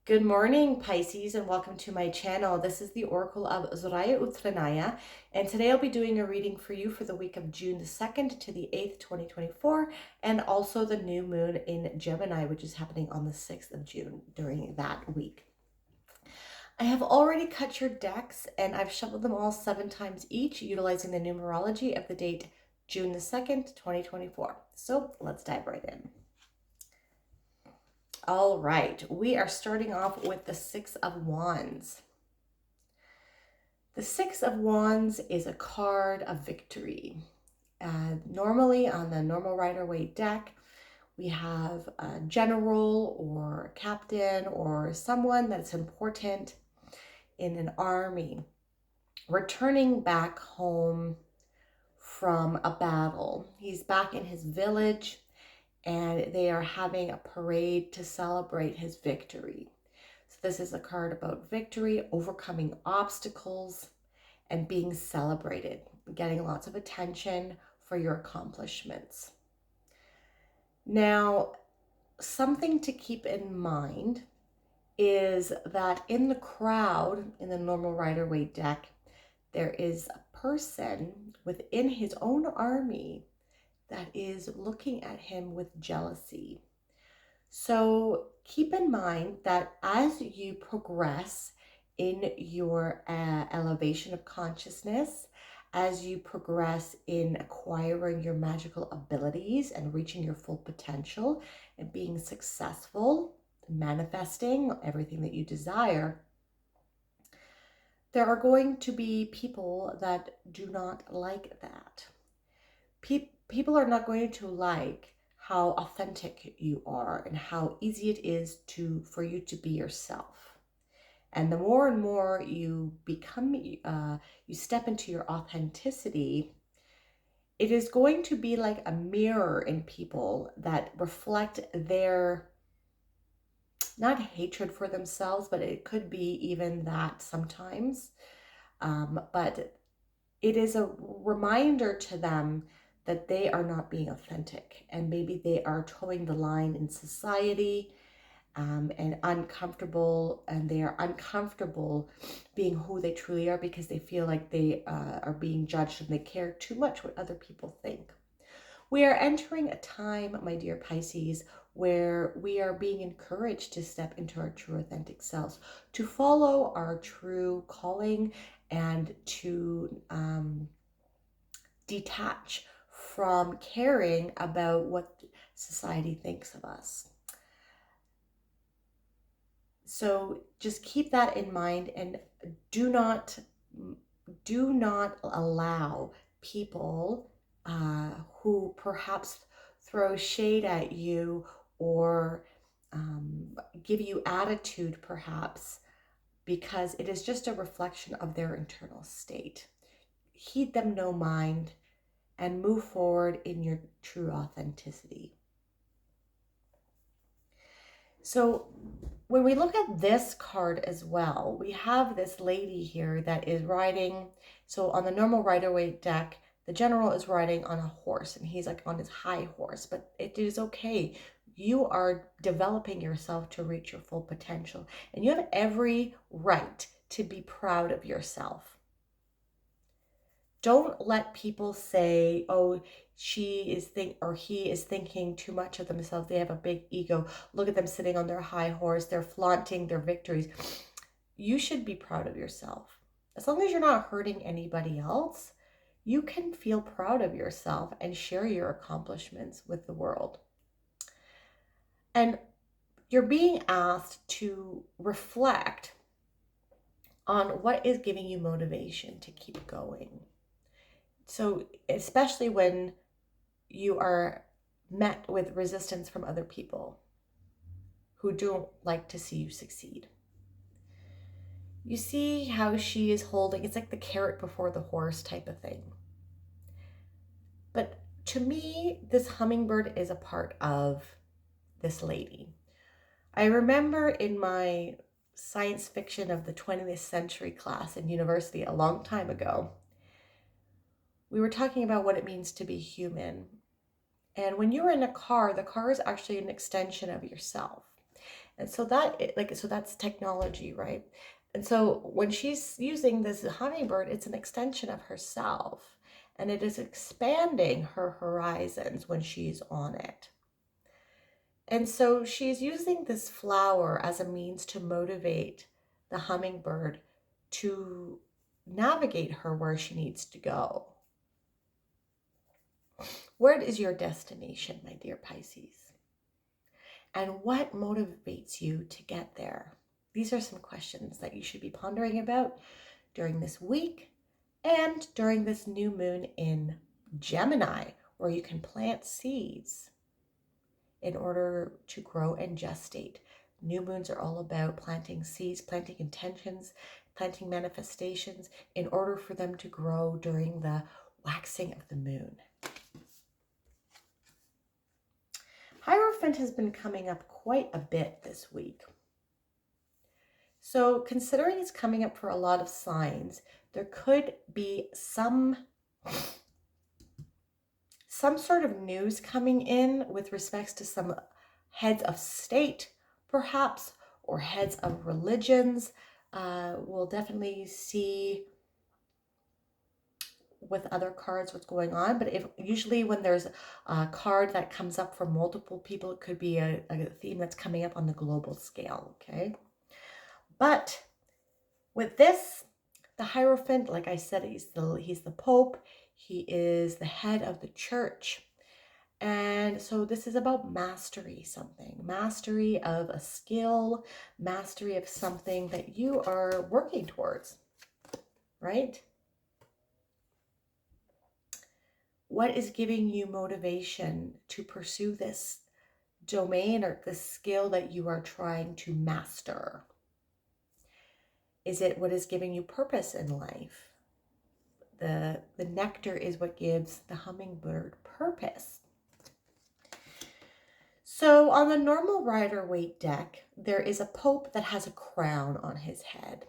Good morning, Pisces, and welcome to my channel. This is the Oracle of Zoraya Utranaya, and today I'll be doing a reading for you for the week of June the 2nd to the 8th, 2024, and also the new moon in Gemini, which is happening on the 6th of June during that week. I have already cut your decks, and I've shuffled them all 7 times each, utilizing the numerology of the date June the 2nd, 2024. So let's dive right in. All right, we are starting off with the Six of Wands. The Six of Wands is a card of victory. Normally on the normal Rider-Waite deck, we have a general or a captain or someone that's important in an army returning back home from a battle. He's back in his village and they are having a parade to celebrate his victory. So this is a card about victory, overcoming obstacles, and being celebrated, getting lots of attention for your accomplishments. Now, something to keep in mind is that in the crowd, in the normal Rider-Waite deck, there is a person within his own army that is looking at him with jealousy. So keep in mind that as you progress in your elevation of consciousness, as you progress in acquiring your magical abilities and reaching your full potential and being successful, manifesting everything that you desire, there are going to be people that do not like that. People are not going to like how authentic you are and how easy it is for you to be yourself. And the more and more you become, you step into your authenticity, it is going to be like a mirror in people that reflect their, not hatred for themselves, but it could be even that sometimes. But it is a reminder to them that they are not being authentic and maybe they are towing the line in society and uncomfortable, and they are uncomfortable being who they truly are because they feel like they are being judged and they care too much what other people think. We are entering a time, my dear Pisces, where we are being encouraged to step into our true authentic selves, to follow our true calling, and to detach from caring about what society thinks of us. So just keep that in mind, and do not allow people who perhaps throw shade at you or give you attitude perhaps, because it is just a reflection of their internal state. Heed them no mind and move forward in your true authenticity. So when we look at this card as well, we have this lady here that is riding. So on the normal Rider-Waite deck, the general is riding on a horse and he's like on his high horse, but it is okay. You are developing yourself to reach your full potential, and you have every right to be proud of yourself. Don't let people say, oh, she is or he is thinking too much of themselves. They have a big ego. Look at them sitting on their high horse. They're flaunting their victories. You should be proud of yourself. As long as you're not hurting anybody else, you can feel proud of yourself and share your accomplishments with the world. And you're being asked to reflect on what is giving you motivation to keep going. So especially when you are met with resistance from other people who don't like to see you succeed. You see how she is holding, it's like the carrot before the horse type of thing. But to me, this hummingbird is a part of this lady. I remember in my science fiction of the 20th century class in university a long time ago, we were talking about what it means to be human. And when you're in a car, the car is actually an extension of yourself. And so so that's technology, right? And so when she's using this hummingbird, it's an extension of herself, and it is expanding her horizons when she's on it. And so she's using this flower as a means to motivate the hummingbird to navigate her where she needs to go. Where is your destination, my dear Pisces? And what motivates you to get there? These are some questions that you should be pondering about during this week and during this new moon in Gemini, where you can plant seeds in order to grow and gestate. New moons are all about planting seeds, planting intentions, planting manifestations in order for them to grow during the waxing of the moon. Hierophant has been coming up quite a bit this week. So considering it's coming up for a lot of signs, there could be some sort of news coming in with respects to some heads of state, perhaps, or heads of religions. We'll definitely see with other cards what's going on, but if usually when there's a card that comes up for multiple people, it could be a theme that's coming up on the global scale, okay? But with this, the Hierophant, like I said, he's the Pope. He is the head of the church. And so this is about mastery, mastery of a skill, mastery of something that you are working towards, right? What is giving you motivation to pursue this domain or this skill that you are trying to master? Is it what is giving you purpose in life? The nectar is what gives the hummingbird purpose. So on the normal Rider-Waite deck, there is a Pope that has a crown on his head.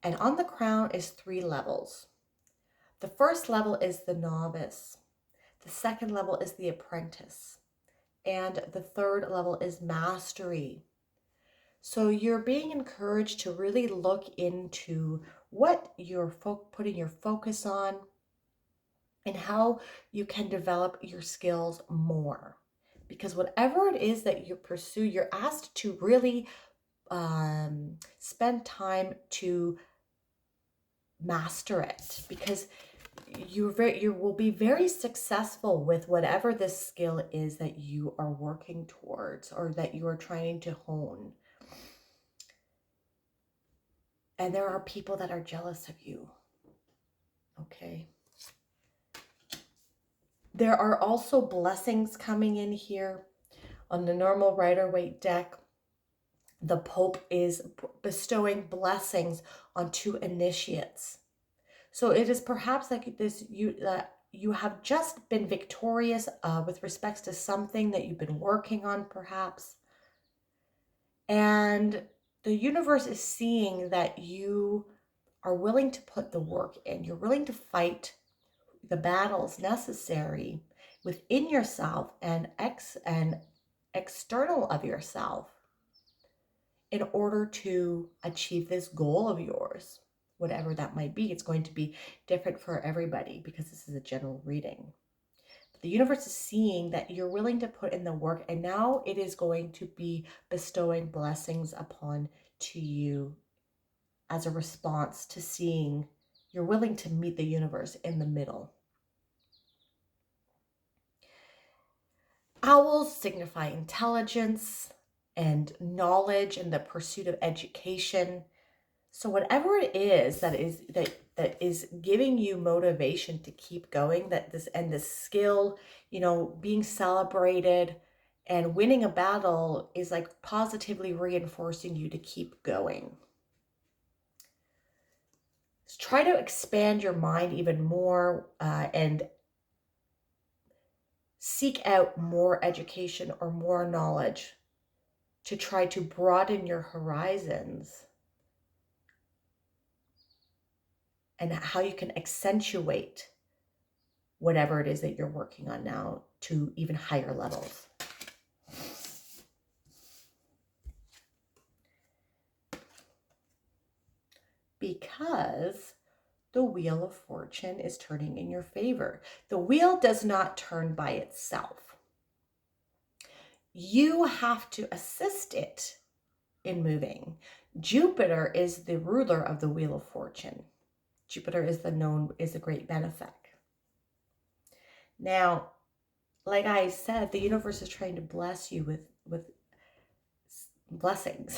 And on the crown is 3 levels. The first level is the novice. The second level is the apprentice. And the third level is mastery. So you're being encouraged to really look into what you're putting your focus on and how you can develop your skills more. Because whatever it is that you pursue, you're asked to really spend time to master it, because you will be very successful with whatever this skill is that you are working towards or that you are trying to hone. And there are people that are jealous of you. Okay. There are also blessings coming in here. On the normal Rider-Waite deck, the Pope is bestowing blessings on 2 initiates. So it is perhaps like this, you have just been victorious with respects to something that you've been working on, perhaps. And the universe is seeing that you are willing to put the work in. You're willing to fight the battles necessary within yourself and external of yourself in order to achieve this goal of yours, whatever that might be. It's going to be different for everybody because this is a general reading. But the universe is seeing that you're willing to put in the work, and now it is going to be bestowing blessings upon to you as a response to seeing you're willing to meet the universe in the middle. Owls signify intelligence and knowledge and the pursuit of education. So whatever it is that is giving you motivation to keep going, this skill, being celebrated and winning a battle is like positively reinforcing you to keep going. So try to expand your mind even more and seek out more education or more knowledge to try to broaden your horizons and how you can accentuate whatever it is that you're working on now to even higher levels. because the Wheel of Fortune is turning in your favor. The wheel does not turn by itself. You have to assist it in moving. Jupiter is the ruler of the Wheel of Fortune. Jupiter is a great benefic. Now, like I said, the universe is trying to bless you with blessings.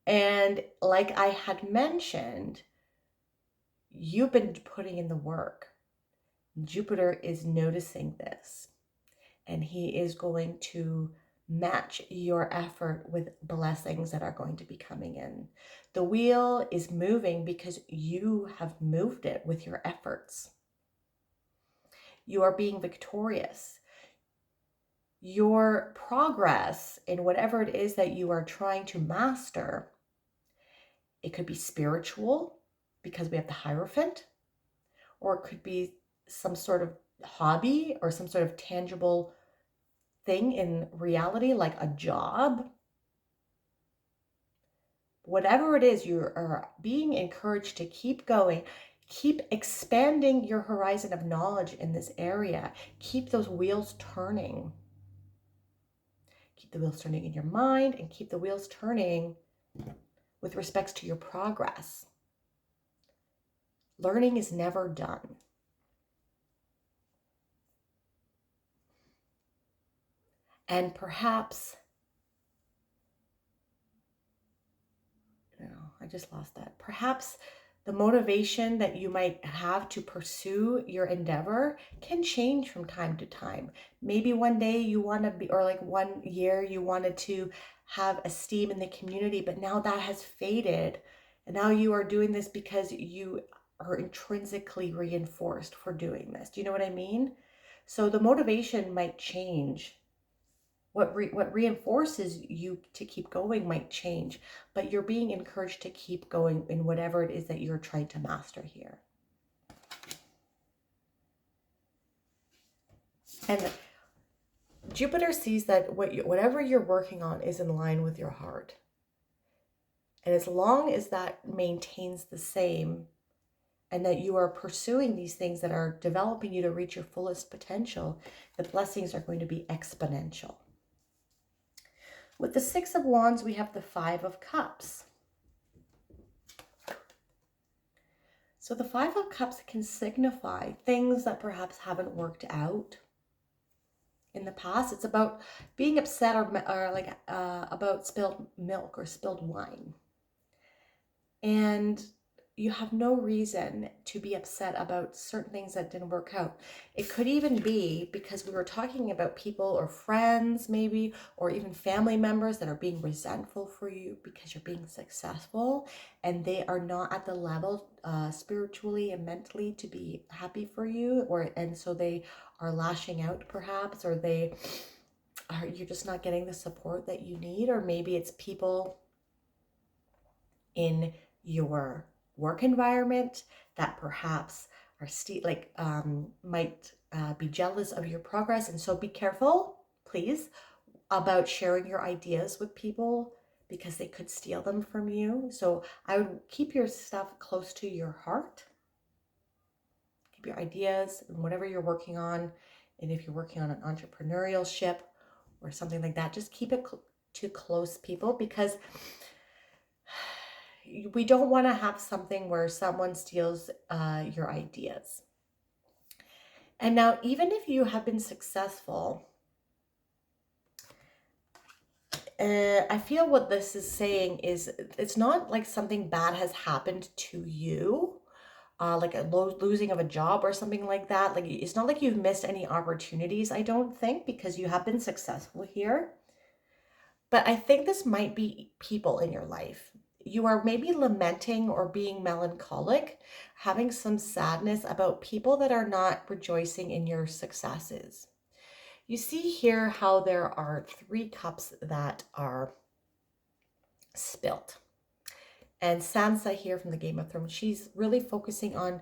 And like I had mentioned, you've been putting in the work. Jupiter is noticing this, and he is going to match your effort with blessings that are going to be coming in. The wheel is moving because you have moved it with your efforts. You are being victorious. Your progress in whatever it is that you are trying to master, it could be spiritual because we have the Hierophant, or it could be some sort of hobby or some sort of tangible thing in reality, like a job. Whatever it is, you are being encouraged to keep going, keep expanding your horizon of knowledge in this area, keep those wheels turning. Keep the wheels turning in your mind and keep the wheels turning with respects to your progress. Learning is never done. And perhaps, no, I just lost that. Perhaps the motivation that you might have to pursue your endeavor can change from time to time. Maybe one day you want to be, or like 1 year you wanted to have esteem in the community, but now that has faded. And now you are doing this because you are intrinsically reinforced for doing this. Do you know what I mean? So the motivation might change. What reinforces you to keep going might change, but you're being encouraged to keep going in whatever it is that you're trying to master here. And Jupiter sees that whatever you're working on is in line with your heart. And as long as that maintains the same, and that you are pursuing these things that are developing you to reach your fullest potential, the blessings are going to be exponential. With the Six of Wands, we have the Five of Cups. So the Five of Cups can signify things that perhaps haven't worked out in the past. It's about being upset or like about spilled milk or spilled wine. And you have no reason to be upset about certain things that didn't work out. It could even be because we were talking about people or friends maybe, or even family members that are being resentful for you because you're being successful and they are not at the level spiritually and mentally to be happy for you, and so they are lashing out perhaps, or you're just not getting the support that you need. Or maybe it's people in your work environment that perhaps are might be jealous of your progress. And so be careful, please, about sharing your ideas with people because they could steal them from you. So I would keep your stuff close to your heart. Keep your ideas and whatever you're working on. And if you're working on an entrepreneurial ship or something like that, just keep it to close people, because we don't want to have something where someone steals your ideas. And now, even if you have been successful, I feel what this is saying is it's not like something bad has happened to you, like a losing of a job or something like that. Like, it's not like you've missed any opportunities, I don't think, because you have been successful here. But I think this might be people in your life. You are maybe lamenting or being melancholic, having some sadness about people that are not rejoicing in your successes. You see here how there are 3 cups that are spilt. And Sansa here from the Game of Thrones, she's really focusing on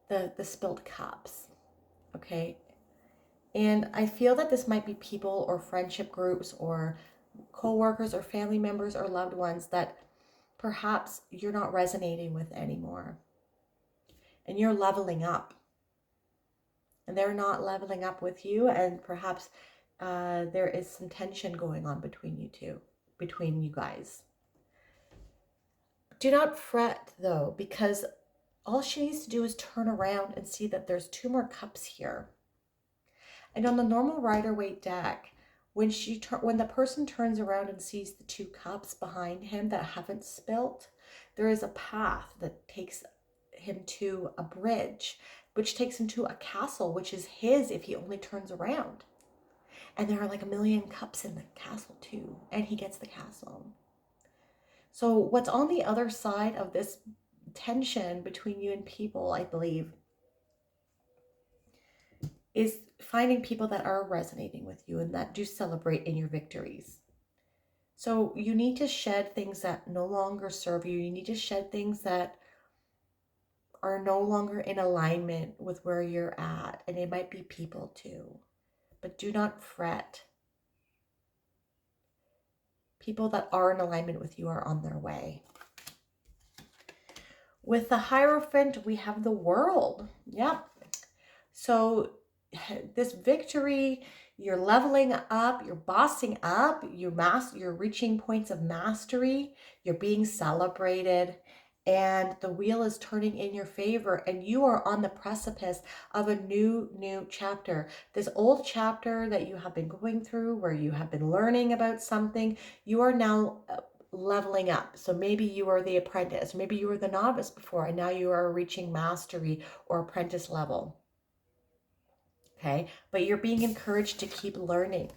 the spilt cups, okay? And I feel that this might be people or friendship groups or co-workers or family members or loved ones that perhaps you're not resonating with anymore, and you're leveling up, and they're not leveling up with you, and perhaps there is some tension going on between you guys. Do not fret though, because all she needs to do is turn around and see that there's 2 more cups here. And on the normal Rider-Waite deck, when the person turns around and sees the 2 cups behind him that haven't spilt, there is a path that takes him to a bridge, which takes him to a castle, which is his if he only turns around. And there are like 1,000,000 cups in the castle too, and he gets the castle. So what's on the other side of this tension between you and people, I believe, is finding people that are resonating with you and that do celebrate in your victories. So you need to shed things that no longer serve you. You need to shed things that are no longer in alignment with where you're at. And it might be people too. But do not fret. People that are in alignment with you are on their way. With the Hierophant, we have the World. Yeah. So this victory, you're leveling up, you're bossing up, you're reaching points of mastery, you're being celebrated, and the wheel is turning in your favor, and you are on the precipice of a new chapter. This old chapter that you have been going through, where you have been learning about something, you are now leveling up. So maybe you were the apprentice, maybe you were the novice before, and now you are reaching mastery or apprentice level. Okay, but you're being encouraged to keep learning.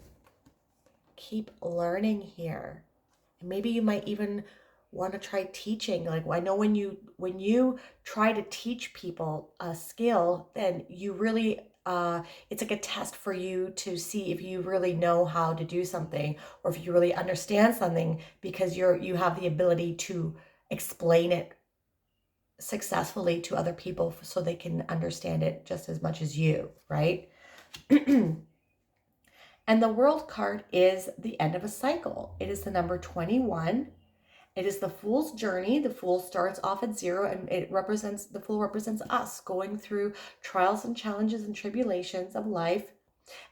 Keep learning here. And maybe you might even want to try teaching. Like, I know when you try to teach people a skill, then you really it's like a test for you to see if you really know how to do something, or if you really understand something, because you have the ability to explain it successfully to other people so they can understand it just as much as you, right? And the World card is the end of a cycle. It is the number 21. It is the Fool's journey. The Fool starts off at 0, and the Fool represents us going through trials and challenges and tribulations of life.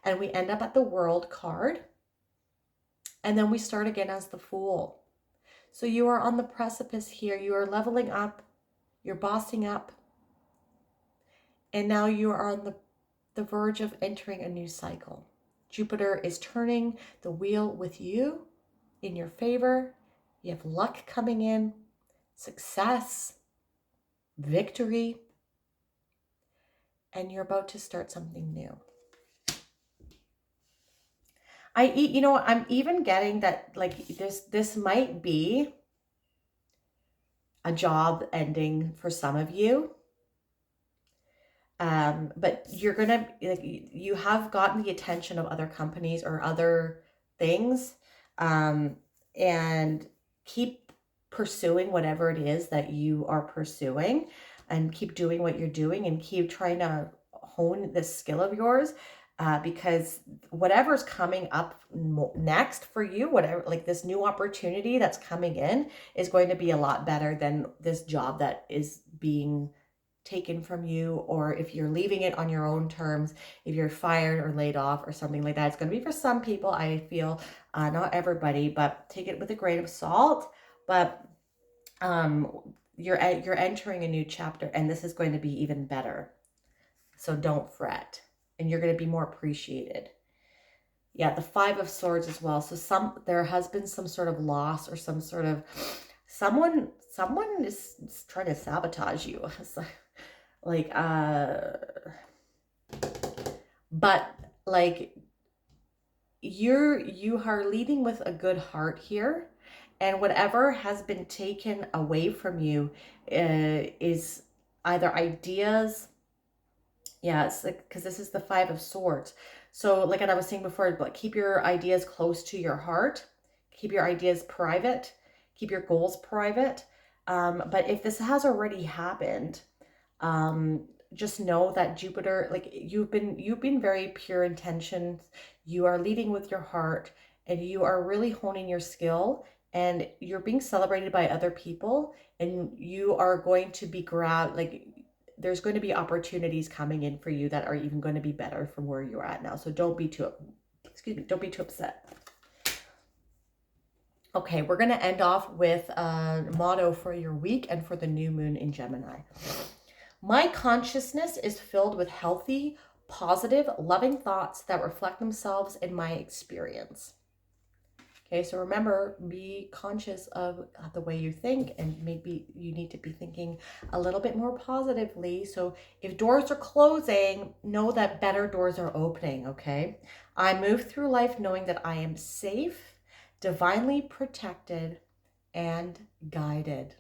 And we end up at the World card. And then we start again as the Fool. So you are on the precipice here. You are leveling up. You're bossing up. And now you are on the verge of entering a new cycle. Jupiter is turning the wheel with you in your favor. You have luck coming in, success, victory, and you're about to start something new. I'm even getting that, like, this might be a job ending for some of you. But you're gonna, like, you have gotten the attention of other companies or other things, and keep pursuing whatever it is that you are pursuing, and keep doing what you're doing, and keep trying to hone this skill of yours, because whatever's coming up next for you, whatever, like this new opportunity that's coming in, is going to be a lot better than this job that is being taken from you, or if you're leaving it on your own terms, if you're fired or laid off or something like that. It's going to be for some people, I feel, not everybody, but take it with a grain of salt. But you're entering a new chapter, and this is going to be even better. So don't fret, and you're going to be more appreciated. Yeah, the 5 of Swords as well. So there has been some sort of loss, or some sort of someone is trying to sabotage you. Like, but like, you are leading with a good heart here, and whatever has been taken away from you is either ideas. Yeah, it's like, because this is the 5 of Swords. So like I was saying before, but keep your ideas close to your heart, keep your ideas private, keep your goals private. But if this has already happened, just know that Jupiter, like, you've been very pure intentions. You are leading with your heart, and you are really honing your skill and you're being celebrated by other people, and you are going to be there's going to be opportunities coming in for you that are even going to be better from where you're at now. So don't be too, don't be too upset. Okay, we're going to end off with a motto for your week and for the new moon in Gemini. My consciousness is filled with healthy, positive, loving thoughts that reflect themselves in my experience. Okay, so remember, be conscious of the way you think, and maybe you need to be thinking a little bit more positively. So if doors are closing, know that better doors are opening, okay? I move through life knowing that I am safe, divinely protected, and guided.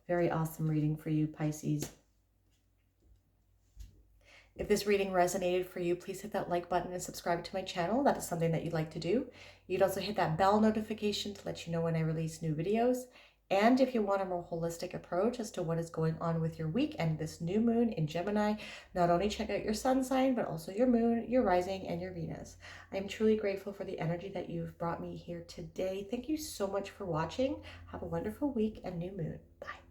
Very awesome reading for you, Pisces. If this reading resonated for you, please hit that like button and subscribe to my channel. That is something that you'd like to do. You'd also hit that bell notification to let you know when I release new videos. And if you want a more holistic approach as to what is going on with your week and this new moon in Gemini, not only check out your sun sign, but also your moon, your rising, and your Venus. I'm truly grateful for the energy that you've brought me here today. Thank you so much for watching. Have a wonderful week and new moon. Bye.